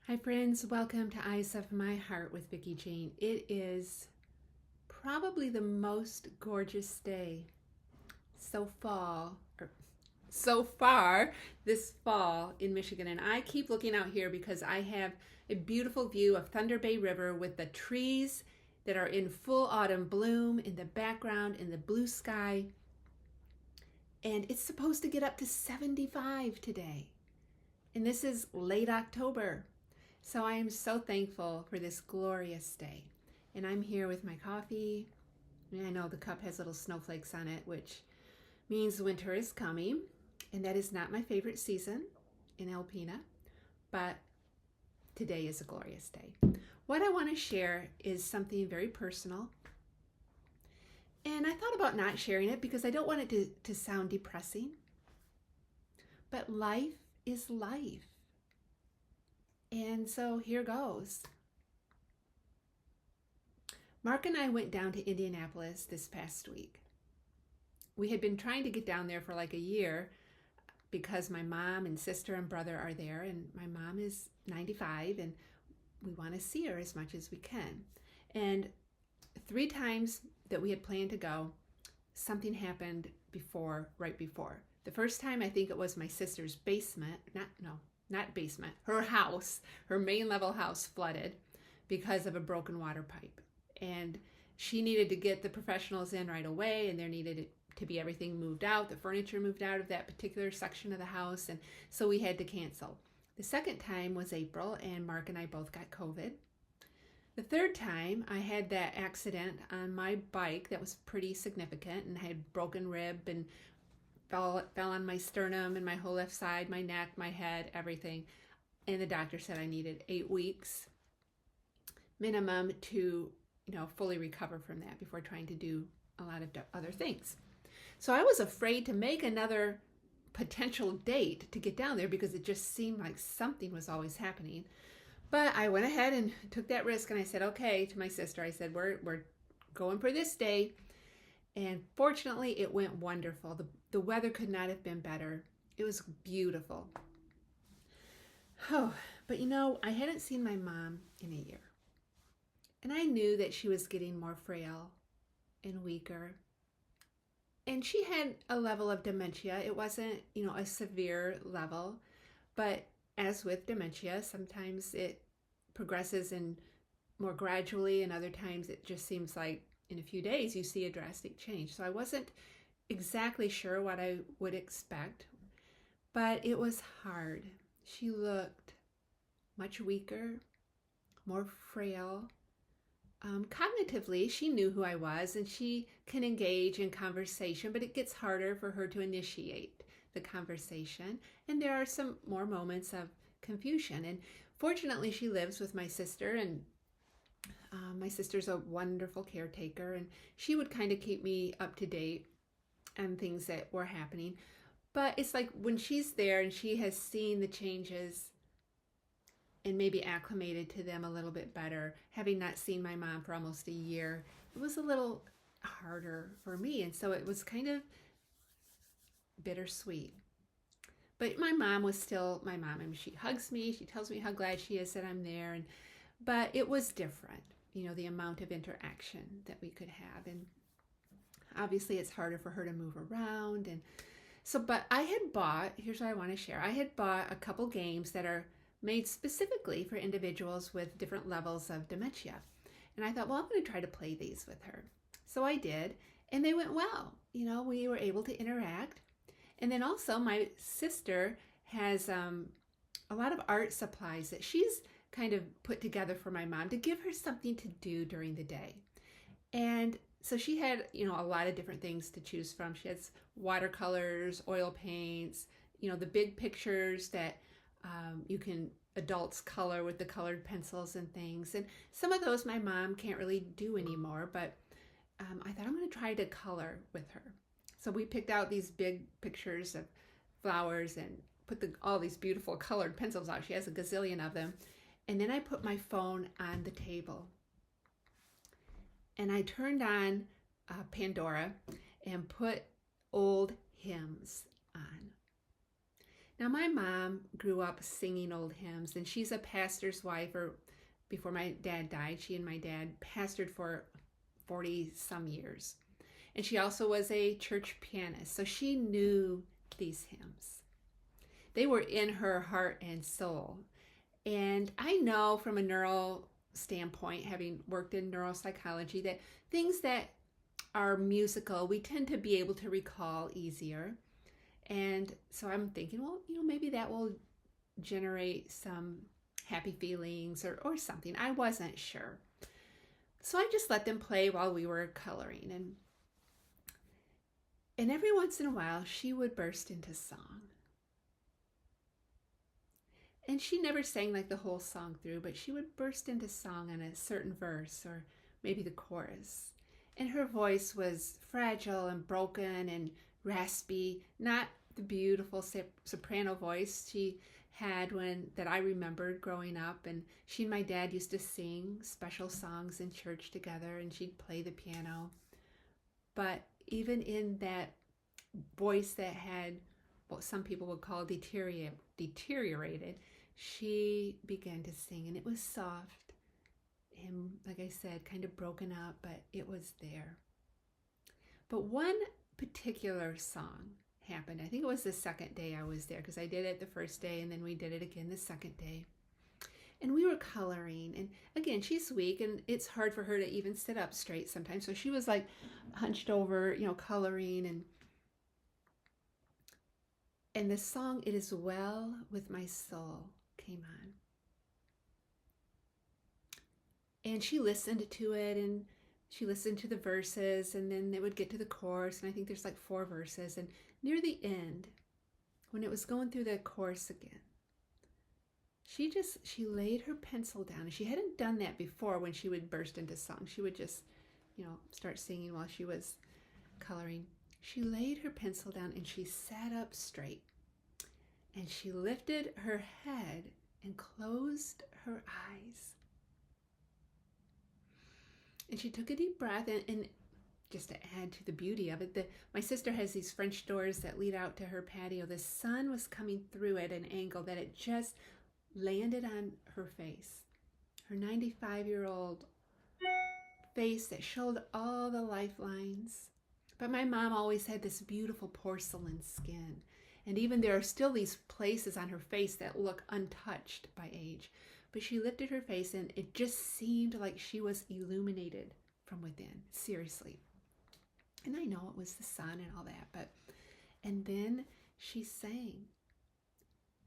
Hi friends, welcome to Eyes of My Heart with Vicki Jane. It is probably the most gorgeous day so far this fall in Michigan, and I keep looking out here because I have a beautiful view of Thunder Bay River with the trees that are in full autumn bloom in the background in the blue sky, and it's supposed to get up to 75 today. And this is late October. So I am so thankful for this glorious day. And I'm here with my coffee. And I know the cup has little snowflakes on it, which means winter is coming. And that is not my favorite season in Alpena, but today is a glorious day. What I want to share is something very personal. And I thought about not sharing it because I don't want it to sound depressing. But life is life. And so here goes. Mark and I went down to Indianapolis this past week. We had been trying to get down there for like a year because my mom and sister and brother are there, and my mom is 95 and we want to see her as much as we can. And 3 times that we had planned to go, something happened right before. The first time, I think it was my sister's basement, not basement, her house, her main level house flooded because of a broken water pipe. And she needed to get the professionals in right away, and there needed to be everything moved out, the furniture moved out of that particular section of the house, and so we had to cancel. The second time was April, and Mark and I both got COVID. The third time, I had that accident on my bike that was pretty significant, and I had broken rib and fell on my sternum and my whole left side, my neck, my head, everything. And the doctor said I needed 8 weeks minimum to, fully recover from that before trying to do a lot of other things. So I was afraid to make another potential date to get down there because it just seemed like something was always happening. But I went ahead and took that risk, and I said, okay, to my sister, I said, we're going for this day. And fortunately, it went wonderful. The weather could not have been better. It was beautiful. Oh, but I hadn't seen my mom in a year. And I knew that she was getting more frail and weaker. And she had a level of dementia. It wasn't, a severe level. But as with dementia, sometimes it progresses in more gradually, and other times it just seems like in a few days you see a drastic change. So I wasn't exactly sure what I would expect, but it was hard. She looked much weaker, more frail. Cognitively, she knew who I was and she can engage in conversation, but it gets harder for her to initiate the conversation. And there are some more moments of confusion. And fortunately, she lives with my sister, and my sister's a wonderful caretaker, and she would kind of keep me up to date on things that were happening. But it's like when she's there and she has seen the changes and maybe acclimated to them a little bit better, having not seen my mom for almost a year, it was a little harder for me. And so it was kind of bittersweet. But my mom was still my mom. I mean, she hugs me. She tells me how glad she is that I'm there. But it was different, the amount of interaction that we could have. And obviously it's harder for her to move around. And so, but I had bought, here's what I want to share. I had bought a couple games that are made specifically for individuals with different levels of dementia. And I thought, well, I'm going to try to play these with her. So I did, and they went well. We were able to interact. And then also my sister has a lot of art supplies that she's kind of put together for my mom to give her something to do during the day. And so she had, a lot of different things to choose from. She has watercolors, oil paints, the big pictures that adults color with the colored pencils and things. And some of those my mom can't really do anymore, but I thought I'm going to try to color with her. So we picked out these big pictures of flowers and put all these beautiful colored pencils out. She has a gazillion of them. And then I put my phone on the table. And I turned on Pandora and put old hymns on. Now, my mom grew up singing old hymns, and she's a pastor's wife, or before my dad died, she and my dad pastored for 40 some years. And she also was a church pianist, so she knew these hymns. They were in her heart and soul. And I know from a neural standpoint, having worked in neuropsychology, that things that are musical, we tend to be able to recall easier. And so I'm thinking, well, maybe that will generate some happy feelings or something. I wasn't sure. So I just let them play while we were coloring. And every once in a while, she would burst into song. And she never sang like the whole song through, but she would burst into song on a certain verse or maybe the chorus. And her voice was fragile and broken and raspy, not the beautiful soprano voice she had that I remembered growing up. And she and my dad used to sing special songs in church together, and she'd play the piano. But even in that voice that had what some people would call deteriorated, she began to sing, and it was soft and, like I said, kind of broken up, but it was there. But one particular song happened. I think it was the second day I was there, because I did it the first day and then we did it again the second day. And we were coloring, and again, she's weak and it's hard for her to even sit up straight sometimes. So she was like hunched over, coloring, and the song "It Is Well With My Soul" came on. And she listened to it, and she listened to the verses, and then they would get to the chorus, and I think there's like 4 verses. And near the end, when it was going through the chorus again, she laid her pencil down, and she hadn't done that before. When she would burst into song, she would just, start singing while she was coloring. She laid her pencil down and she sat up straight, and she lifted her head and closed her eyes. And she took a deep breath, and just to add to the beauty of it, my sister has these French doors that lead out to her patio. The sun was coming through at an angle that it just landed on her face, her 95-year-old face that showed all the lifelines. But my mom always had this beautiful porcelain skin, and even there are still these places on her face that look untouched by age. But she lifted her face, and it just seemed like she was illuminated from within, seriously. And I know it was the sun and all that, and then she sang.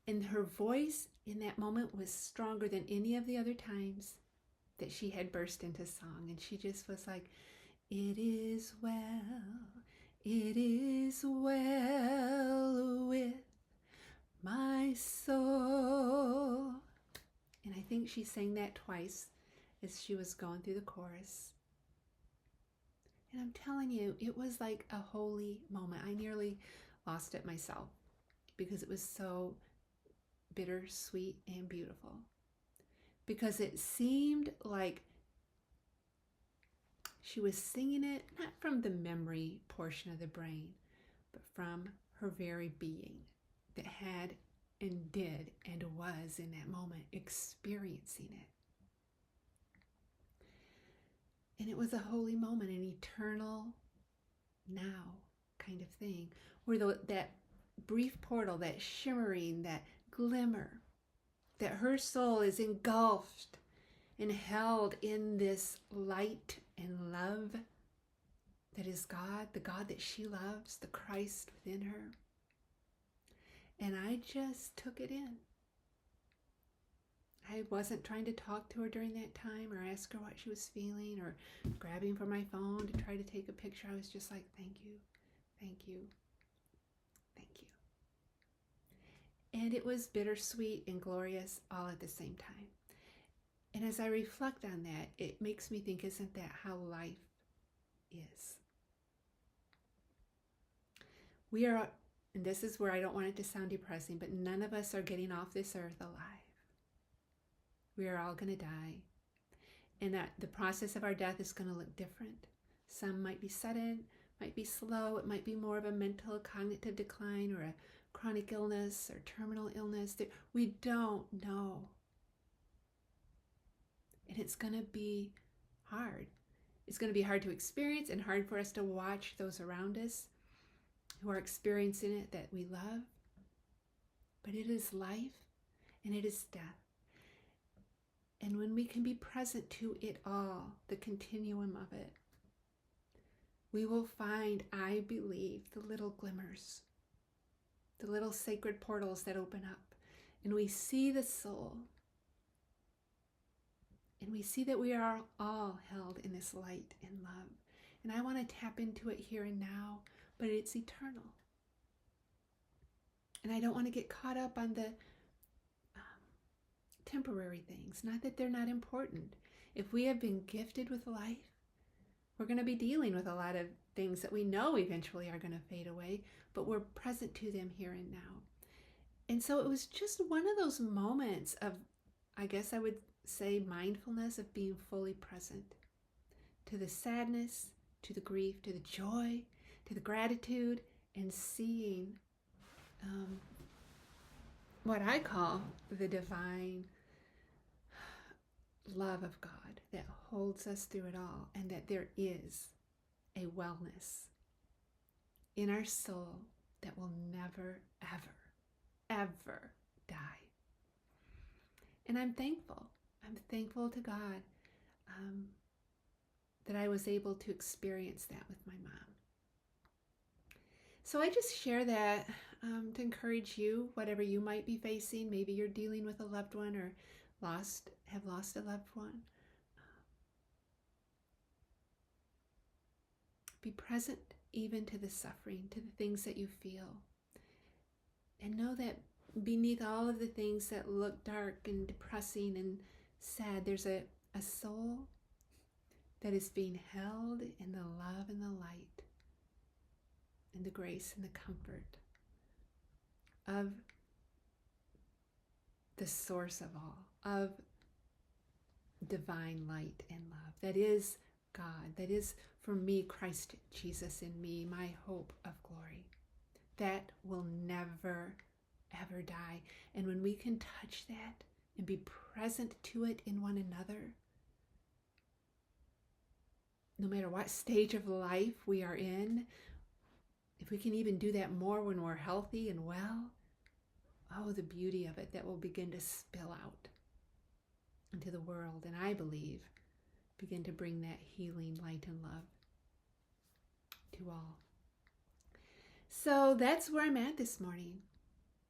And her voice in that moment was stronger than any of the other times that she had burst into song. And she just was like, "It is well with my soul." And I think she sang that twice as she was going through the chorus. And I'm telling you, it was like a holy moment. I nearly lost it myself because it was so bittersweet and beautiful. Because it seemed like she was singing it not from the memory portion of the brain, but from her very being that had and did and was in that moment experiencing it. And it was a holy moment, an eternal now kind of thing, where that brief portal, that shimmering, that glimmer, that her soul is engulfed and held in this light and love that is God, the God that she loves, the Christ within her. And I just took it in. I wasn't trying to talk to her during that time or ask her what she was feeling or grabbing for my phone to try to take a picture. I was just like, thank you, thank you, thank you. And it was bittersweet and glorious all at the same time. And as I reflect on that, it makes me think, isn't that how life is? We are, and this is where I don't want it to sound depressing, but none of us are getting off this earth alive. We are all going to die. And that the process of our death is going to look different. Some might be sudden, might be slow. It might be more of a mental cognitive decline or a chronic illness or terminal illness. We don't know. And it's going to be hard. It's going to be hard to experience and hard for us to watch those around us who are experiencing it that we love. But it is life and it is death. And when we can be present to it all, the continuum of it, we will find, I believe, the little glimmers, the little sacred portals that open up. And we see the soul. And we see that we are all held in this light and love. And I want to tap into it here and now, but it's eternal. And I don't want to get caught up on the temporary things. Not that they're not important. If we have been gifted with life, we're going to be dealing with a lot of things that we know eventually are going to fade away, but we're present to them here and now. And so it was just one of those moments of, I guess I would say, mindfulness, of being fully present to the sadness, to the grief, to the joy, to the gratitude, and seeing what I call the divine love of God that holds us through it all, and that there is a wellness in our soul that will never, ever, ever die. And I'm thankful. I'm thankful to God that I was able to experience that with my mom. So I just share that to encourage you, whatever you might be facing. Maybe you're dealing with a loved one or have lost a loved one. Be present even to the suffering, to the things that you feel. And know that beneath all of the things that look dark and depressing and sad, there's a soul that is being held in the love and the light and the grace and the comfort of the source of all, of divine light and love. That is God. That is, for me, Christ Jesus in me, my hope of glory. That will never, ever die. And when we can touch that and be present to it in one another, no matter what stage of life we are in, if we can even do that more when we're healthy and well, oh, the beauty of it that will begin to spill out into the world. And I believe begin to bring that healing light and love to all. So that's where I'm at this morning.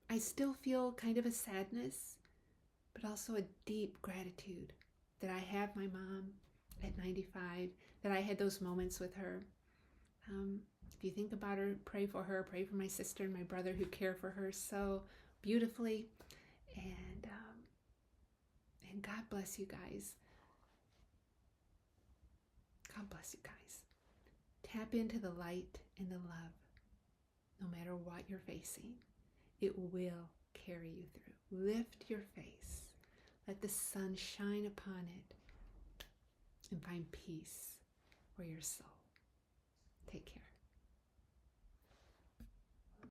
I still feel kind of a sadness, but also a deep gratitude that I have my mom at 95, that I had those moments with her. If you think about her, pray for her, pray for my sister and my brother who care for her so beautifully. And God bless you guys. God bless you guys. Tap into the light and the love. No matter what you're facing, it will carry you through. Lift your face. Let the sun shine upon it and find peace for your soul. Take care.